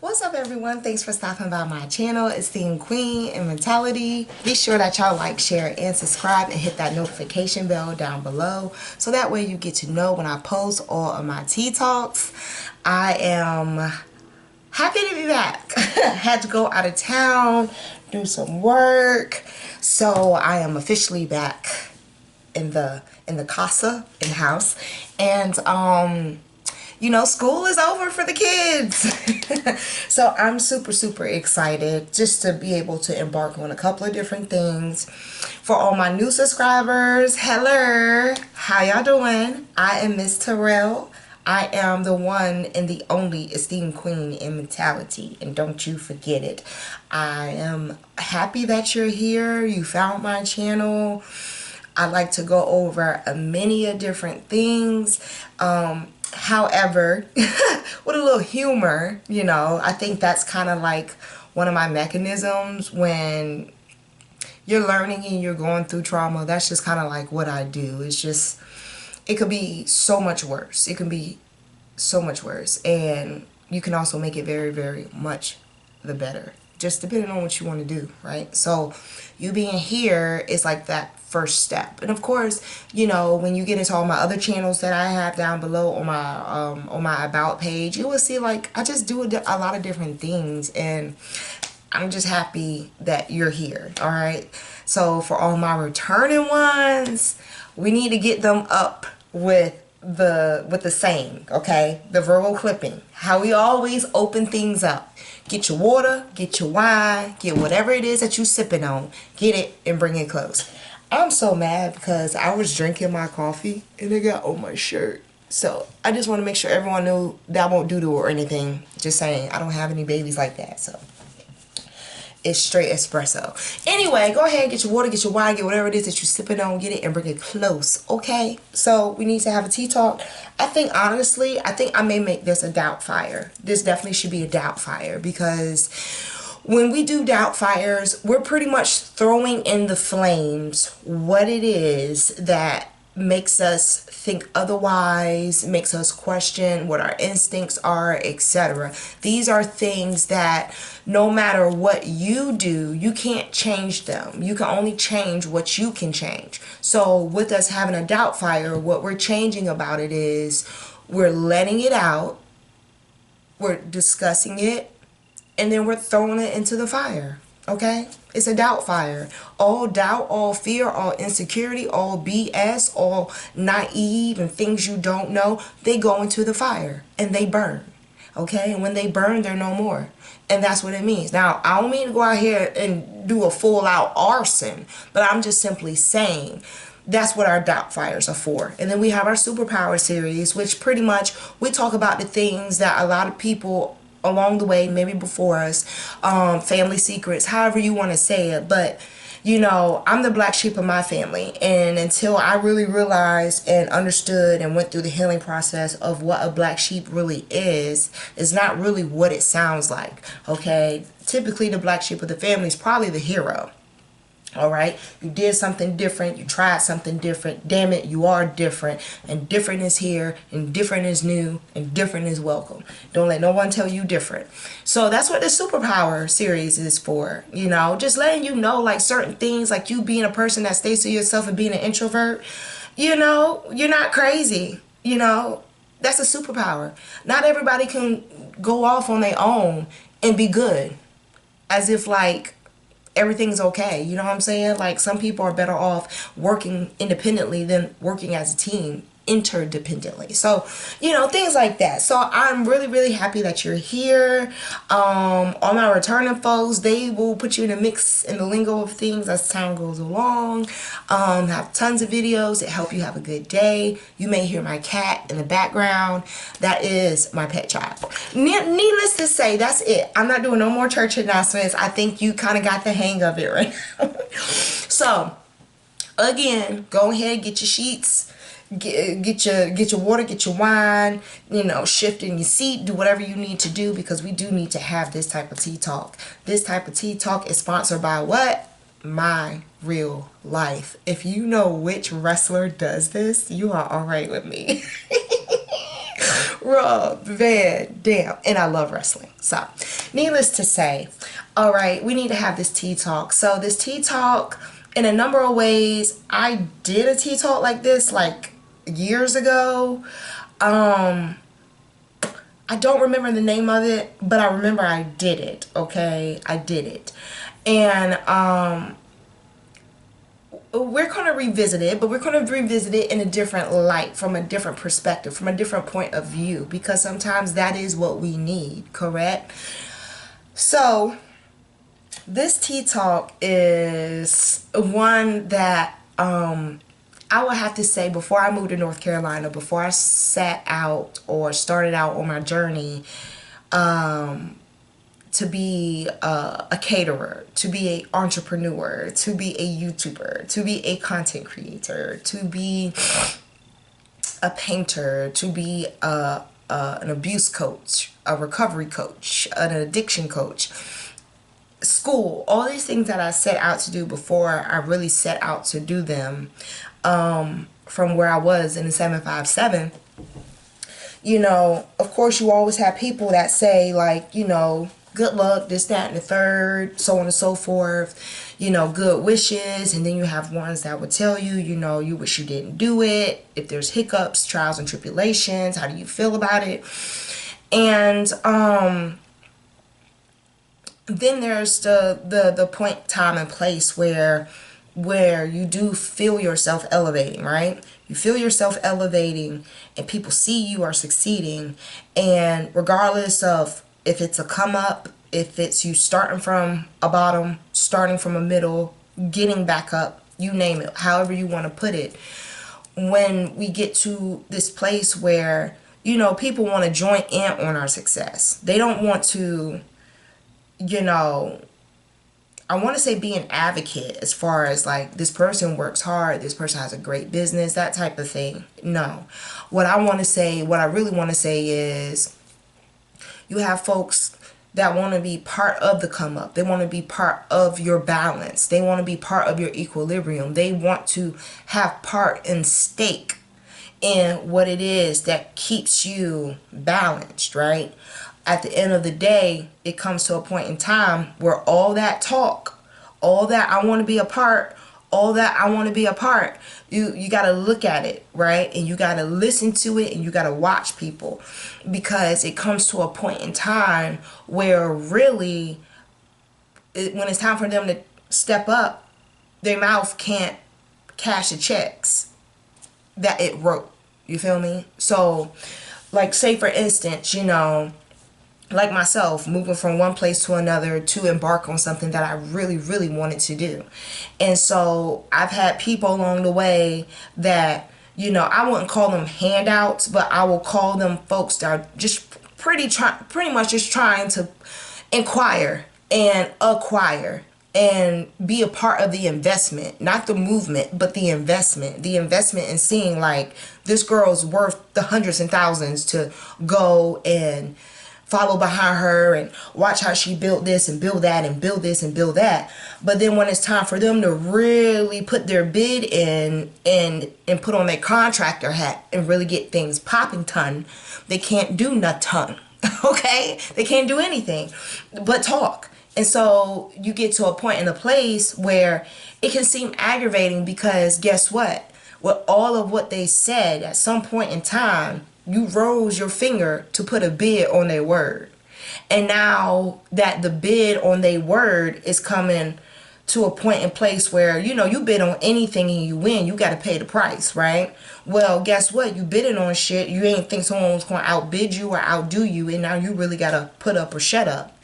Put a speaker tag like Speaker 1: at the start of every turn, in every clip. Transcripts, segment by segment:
Speaker 1: What's up, everyone? Thanks for stopping by my channel, Esteemed Queen and Mentality. Be sure that y'all like, share, and subscribe, and hit that notification bell down below so that way you get to know when I post all of my tea talks. I am happy to be back. Had to go out of town, do some work, so I am officially back in the casa, in the house, and you know, school is over for the kids. So I'm super excited just to be able to embark on a couple of different things. For all my new subscribers, hello, how y'all doing? I am Miss Terrell. I am the one and the only esteemed queen in mentality, and don't you forget it. I am happy that you're here. You found my channel. I like to go over many different things. However, with a little humor, you know, I think that's kind of like one of my mechanisms when you're learning and you're going through trauma. That's just kind of like what I do. It's just, it could be so much worse. It can be so much worse. And you can also make it very much the better. Just depending on what you want to do, right? So you being here is like that first step. And of course, you know, when you get into all my other channels that I have down below on my about page, you will see like I just do a lot of different things, and I'm just happy that you're here. All right, so for all my returning ones, we need to get them up with the same, okay, the verbal clipping, how we always open things up. Get your water, get your wine, get whatever it is that you sipping on, get it and bring it close. I'm so mad because I was drinking my coffee and it got on my shirt. So I just want to make sure everyone knew that I won't do or anything. Just saying, I don't have any babies like that. So it's straight espresso. Anyway, go ahead, get your water, get your wine, get whatever it is that you're sipping on, get it and bring it close, okay? So we need to have a tea talk. I think, honestly, I may make this a doubt fire. This definitely should be a doubt fire, because when we do doubt fires, we're pretty much throwing in the flames what it is that makes us think otherwise, makes us question what our instincts are, etc. These are things that no matter what you do, you can't change them. You can only change what you can change. So with us having a doubt fire, what we're changing about it is we're letting it out, we're discussing it, and then we're throwing it into the fire. Okay? It's a doubt fire. All doubt, all fear, all insecurity, all BS, all naive and things you don't know, they go into the fire and they burn. Okay? And when they burn, they're no more. And that's what it means. Now, I don't mean to go out here and do a full out arson, but I'm just simply saying that's what our doubt fires are for. And then we have our superpower series, which pretty much we talk about the things that a lot of people along the way, maybe before us, family secrets, however you want to say it. But you know, I'm the black sheep of my family, and until I really realized and understood and went through the healing process of what a black sheep really is not really what it sounds like. Okay, typically the black sheep of the family is probably the hero. All right, you did something different, you tried something different, damn it, you are different, and different is here, and different is new, and different is welcome. Don't let no one tell you different. So that's what the superpower series is for, you know, just letting you know like certain things, like you being a person that stays to yourself and being an introvert, you know, you're not crazy, you know, that's a superpower. Not everybody can go off on their own and be good, as if like everything's okay. You know what I'm saying? Like some people are better off working independently than working as a team interdependently. So, you know, things like that. So I'm really happy that you're here. All my returning folks, they will put you in a mix in the lingo of things as time goes along. Have tons of videos that help you have a good day. You may hear my cat in the background. That is my pet child. Needless to say, that's it. I'm not doing no more church announcements. I think you kind of got the hang of it right now. So again, go ahead, get your sheets, get your water, get your wine, you know, shift in your seat, do whatever you need to do, because we do need to have this type of tea talk. This type of tea talk is sponsored by what? My Real Life. If you know which wrestler does this, you are all right with me. Man, damn. And I love wrestling. So, needless to say, all right, we need to have this tea talk. So, this tea talk, in a number of ways, I did a tea talk like this, like, years ago. I don't remember the name of it, but I remember I did it, okay? I did it. And, we're going to revisit it, but we're going to revisit it in a different light, from a different perspective, from a different point of view, because sometimes that is what we need, correct? So, this tea talk is one that I would have to say, before I moved to North Carolina, before I set out or started out on my journey to be a caterer, to be an entrepreneur, to be a YouTuber, to be a content creator, to be a painter, to be an abuse coach, a recovery coach, an addiction coach, school, all these things that I set out to do before I really set out to do them, from where I was in the 757, you know, of course you always have people that say, like, you know, good luck, this, that, and the third, so on and so forth, you know, good wishes. And then you have ones that would tell you, you know, you wish you didn't do it. If there's hiccups, trials, and tribulations, how do you feel about it? And then there's the point, time, and place where you do feel yourself elevating, right? You feel yourself elevating and people see you are succeeding, and regardless of if it's a come up, if it's you starting from a bottom, starting from a middle, getting back up, you name it, however you want to put it, when we get to this place where, you know, people want to join in on our success. They don't want to, you know, I want to say be an advocate as far as like, this person works hard, this person has a great business, that type of thing. No. What I really want to say is, you have folks that want to be part of the come up. They want to be part of your balance. They want to be part of your equilibrium. They want to have part and stake in what it is that keeps you balanced, right? At the end of the day, it comes to a point in time where all that talk, all that I want to be a part, all that I want to be a part, you got to look at it, right? And you got to listen to it, and you got to watch people, because it comes to a point in time where really, when it's time for them to step up, their mouth can't cash the checks that it wrote. You feel me? So, like, say for instance, you know, like myself, moving from one place to another to embark on something that I really, really wanted to do. And so I've had people along the way that, you know, I wouldn't call them handouts, but I will call them folks that are just pretty much just trying to inquire and acquire and be a part of the investment, not the movement, but the investment in seeing, like, this girl's worth the hundreds and thousands to go and follow behind her and watch how she built this and build that and build this and build that. But then when it's time for them to really put their bid in and put on their contractor hat and really get things popping ton, they can't do nothing. Okay? They can't do anything but talk. And so you get to a point in a place where it can seem aggravating, because guess what? With all of what they said, at some point in time, you rose your finger to put a bid on their word. And now that the bid on their word is coming to a point in place where, you know, you bid on anything and you win, you got to pay the price, right? Well, guess what? You bidding on shit. You ain't think someone was going to outbid you or outdo you, and now you really got to put up or shut up.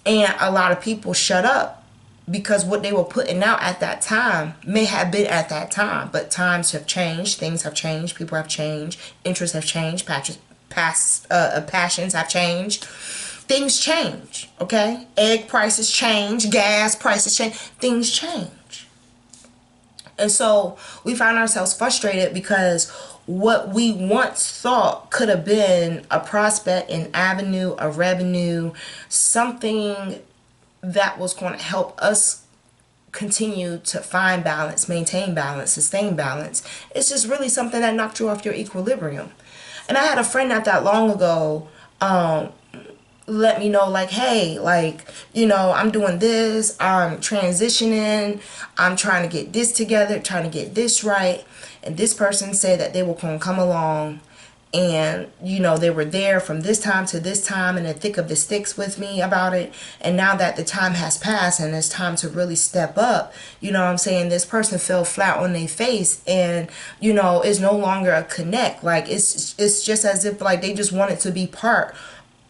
Speaker 1: And a lot of people shut up because what they were putting out at that time may have been at that time. But times have changed, things have changed, people have changed, interests have changed, passions have changed. Things change, okay? Egg prices change, gas prices change, things change. And so we find ourselves frustrated because what we once thought could have been a prospect, an avenue, a revenue, something that was going to help us continue to find balance, maintain balance, sustain balance, it's just really something that knocked you off your equilibrium. And I had a friend not that long ago let me know, like, hey, like, you know, I'm doing this, I'm transitioning, I'm trying to get this together, trying to get this right. And this person said that they were going to come along, and you know, they were there from this time to this time in the thick of the sticks with me about it. And now that the time has passed and it's time to really step up, you know what I'm saying, this person fell flat on their face, and you know, it's no longer a connect. Like, it's just as if like they just wanted to be part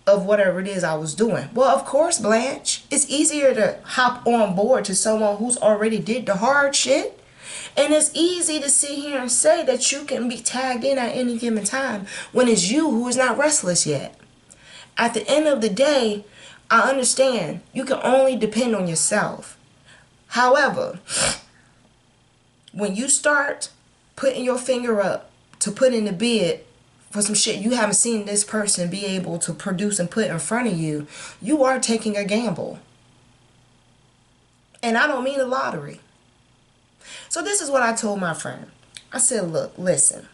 Speaker 1: of whatever it is I was doing. Well, of course, Blanche, it's easier to hop on board to someone who's already did the hard shit. And it's easy to sit here and say that you can be tagged in at any given time when it's you who is not restless yet. At the end of the day, I understand you can only depend on yourself. However, when you start putting your finger up to put in the bid for some shit you haven't seen this person be able to produce and put in front of you, you are taking a gamble. And I don't mean a lottery. So this is what I told my friend. I said, look, listen,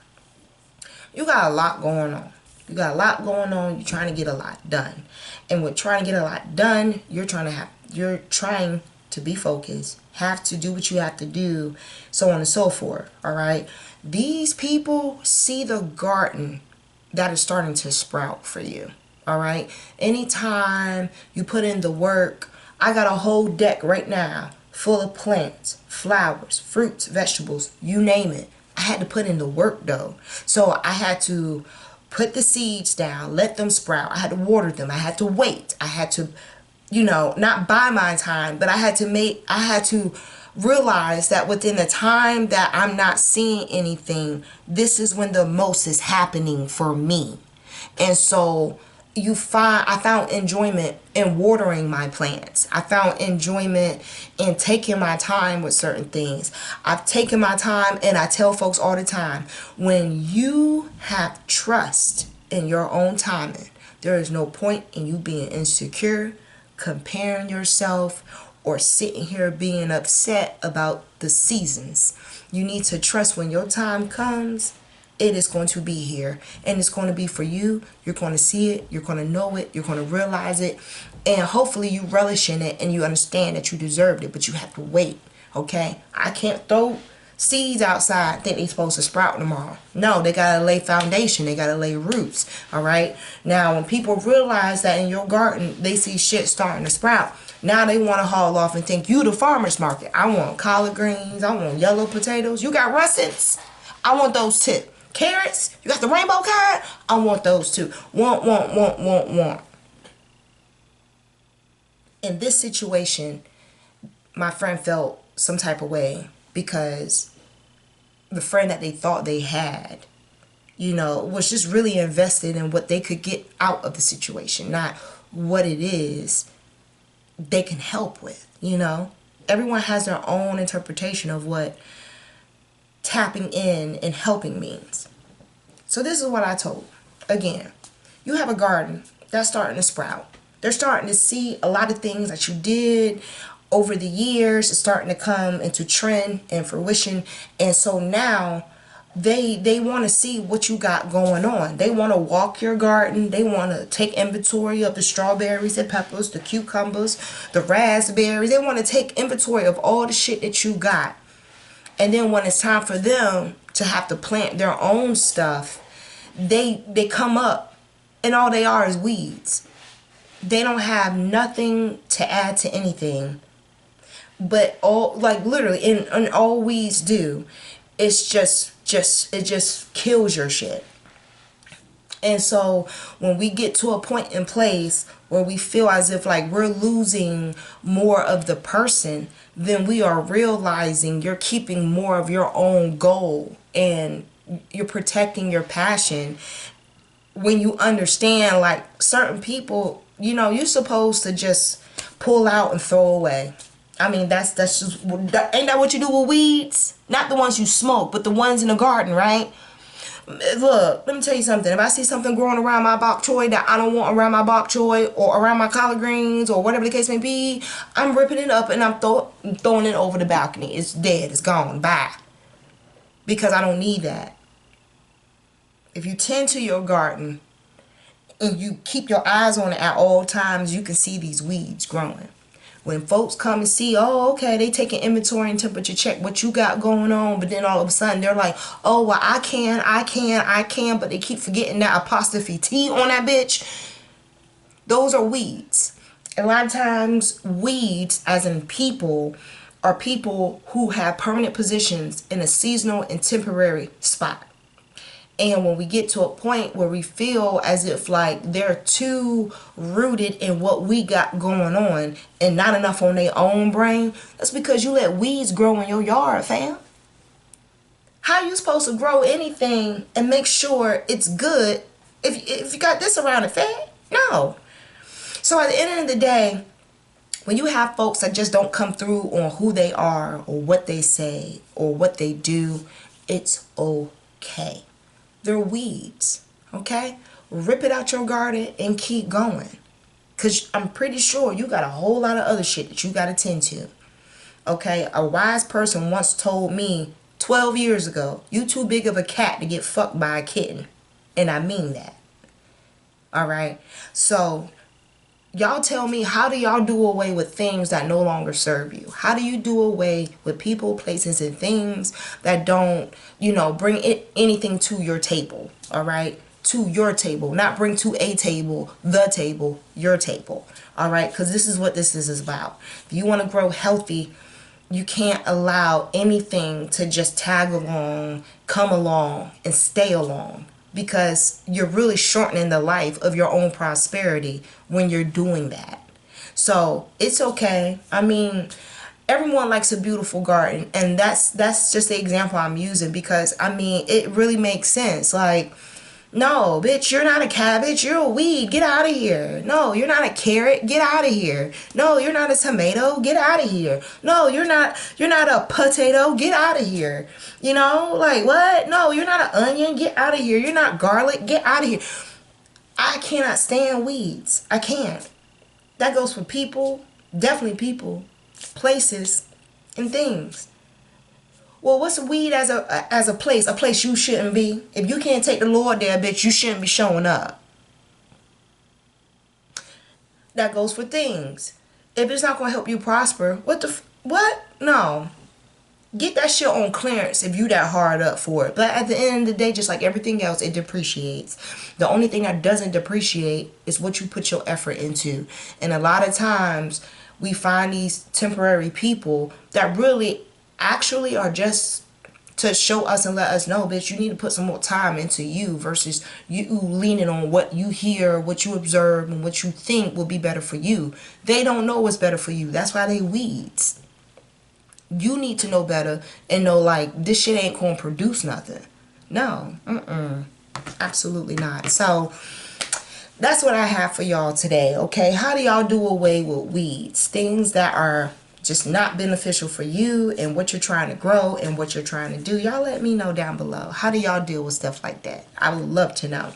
Speaker 1: you got a lot going on. You got a lot going on. You're trying to get a lot done. And with trying to get a lot done, you're trying to be focused, have to do what you have to do, so on and so forth. All right. These people see the garden that is starting to sprout for you. All right. Anytime you put in the work, I got a whole deck right now full of plants, flowers, fruits, vegetables, you name it. I had to put in the work though. So I had to put the seeds down, let them sprout. I had to water them. I had to wait. I had to, you know, not buy my time, but I had to realize that within the time that I'm not seeing anything, this is when the most is happening for me. And so I found enjoyment in watering my plants. I found enjoyment in taking my time with certain things. I've taken my time, and I tell folks all the time, when you have trust in your own timing, there is no point in you being insecure, comparing yourself, or sitting here being upset about the seasons. You need to trust when your time comes, it is going to be here, and it's going to be for you. You're going to see it, you're going to know it, you're going to realize it, and hopefully you relish in it and you understand that you deserved it, but you have to wait. Okay, I can't throw seeds outside, think they're supposed to sprout tomorrow. No, they gotta lay foundation, they gotta lay roots. All right, now when people realize that in your garden they see shit starting to sprout, now they want to haul off and think you the farmer's market. I want collard greens, I want yellow potatoes. You got russets, I want those too. Carrots, you got the rainbow kind, I want those too. Want. In this situation, my friend felt some type of way because the friend that they thought they had, you know, was just really invested in what they could get out of the situation, not what it is they can help with, you know. Everyone has their own interpretation of what tapping in and helping means. So this is what I told. Again, you have a garden that's starting to sprout. They're starting to see a lot of things that you did over the years. It's starting to come into trend and fruition. And so now they want to see what you got going on. They want to walk your garden. They want to take inventory of the strawberries and peppers, the cucumbers, the raspberries. They want to take inventory of all the shit that you got. And then when it's time for them to have to plant their own stuff, they come up and all they are is weeds. They don't have nothing to add to anything. But all, like literally, and all weeds do, it's just it just kills your shit. And so when we get to a point in place where we feel as if like we're losing more of the person, then we are realizing you're keeping more of your own goal and you're protecting your passion. When you understand, like, certain people, you know, you're supposed to just pull out and throw away. I mean, that's just, ain't that what you do with weeds? Not the ones you smoke, but the ones in the garden, right? Look, let me tell you something. If I see something growing around my bok choy that I don't want around my bok choy or around my collard greens or whatever the case may be, I'm ripping it up and I'm throwing it over the balcony. It's dead. It's gone. Bye. Because I don't need that. If you tend to your garden and you keep your eyes on it at all times, you can see these weeds growing. When folks come and see, oh, okay, they take an inventory and temperature check what you got going on, but then all of a sudden they're like, oh, well, I can, but they keep forgetting that apostrophe T on that bitch. Those are weeds. A lot of times, weeds, as in people, are people who have permanent positions in a seasonal and temporary spot. And when we get to a point where we feel as if like they're too rooted in what we got going on and not enough on their own brain, that's because you let weeds grow in your yard, fam. How are you supposed to grow anything and make sure it's good if you got this around it, fam? No. So at the end of the day, when you have folks that just don't come through on who they are or what they say or what they do, it's okay. They're weeds, okay? Rip it out your garden and keep going. Because I'm pretty sure you got a whole lot of other shit that you got to tend to, okay? A wise person once told me 12 years ago, you too big of a cat to get fucked by a kitten. And I mean that, all right? So y'all tell me, how do y'all do away with things that no longer serve you? How do you do away with people, places, and things that don't, bring anything to your table, all right? To your table, not bring to a table, the table, your table, all right? Because this is what this is about. If you want to grow healthy, you can't allow anything to just tag along, come along, and stay along. Because you're really shortening the life of your own prosperity when you're doing that. So it's okay. I mean, everyone likes a beautiful garden, and that's just the example I'm using because I mean it really makes sense. Like, no, bitch, you're not a cabbage, you're a weed, get out of here. No, you're not a carrot, get out of here. No, you're not a tomato, get out of here. No, you're not a potato, get out of here. Like what? No, you're not an onion, get out of here. You're not garlic, get out of here. I cannot stand weeds. I can't. That goes for people, definitely people, places, and things. Well, what's a weed as a place you shouldn't be? If you can't take the Lord there, bitch, you shouldn't be showing up. That goes for things. If it's not going to help you prosper, what? No. Get that shit on clearance if you that hard up for it. But at the end of the day, just like everything else, it depreciates. The only thing that doesn't depreciate is what you put your effort into. And a lot of times, we find these temporary people that really actually are just to show us and let us know, bitch, you need to put some more time into you versus you leaning on what you hear, what you observe, and what you think will be better for you. They don't know what's better for you. That's why they weeds. You need to know better and know, like, this shit ain't gonna produce nothing. No. Absolutely not. So that's what I have for y'all today, okay? How do y'all do away with weeds? Things that are just not beneficial for you and what you're trying to grow and what you're trying to do. Y'all let me know down below. How do y'all deal with stuff like that? I would love to know.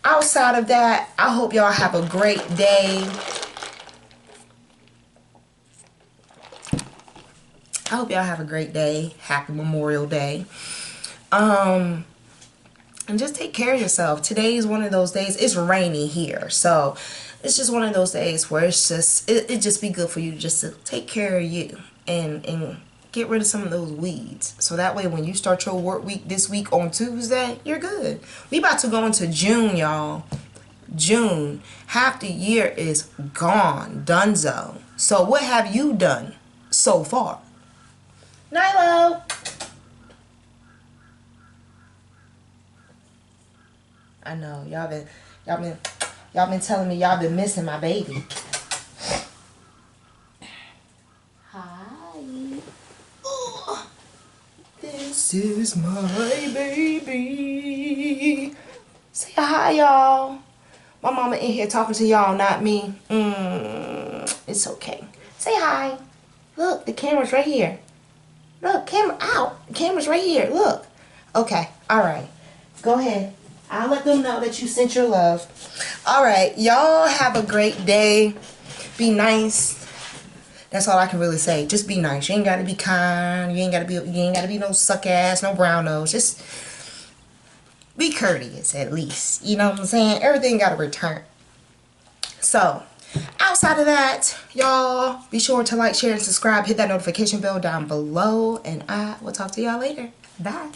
Speaker 1: Outside of that, I hope y'all have a great day. I hope y'all have a great day. Happy Memorial Day. And just take care of yourself. Today is one of those days. It's rainy here, so it's just one of those days where it's just it just be good for you just to take care of you and get rid of some of those weeds. So that way when you start your work week this week on Tuesday, you're good. We about to go into June, y'all. June. Half the year is gone. Dunzo. So what have you done so far? Nilo. I know y'all been telling me y'all been missing my baby. Hi. Ooh. This is my baby. Say hi, y'all. My mama in here talking to y'all, not me. It's okay. Say hi. Look, the camera's right here. Look, camera out. The camera's right here. Look. Okay. All right. Go ahead. I'll let them know that you sent your love. All right. Y'all have a great day. Be nice. That's all I can really say. Just be nice. You ain't got to be kind. You ain't got to be no suck ass, no brown nose. Just be courteous at least. You know what I'm saying? Everything got a return. So outside of that, y'all, be sure to like, share, and subscribe. Hit that notification bell down below, and I will talk to y'all later. Bye.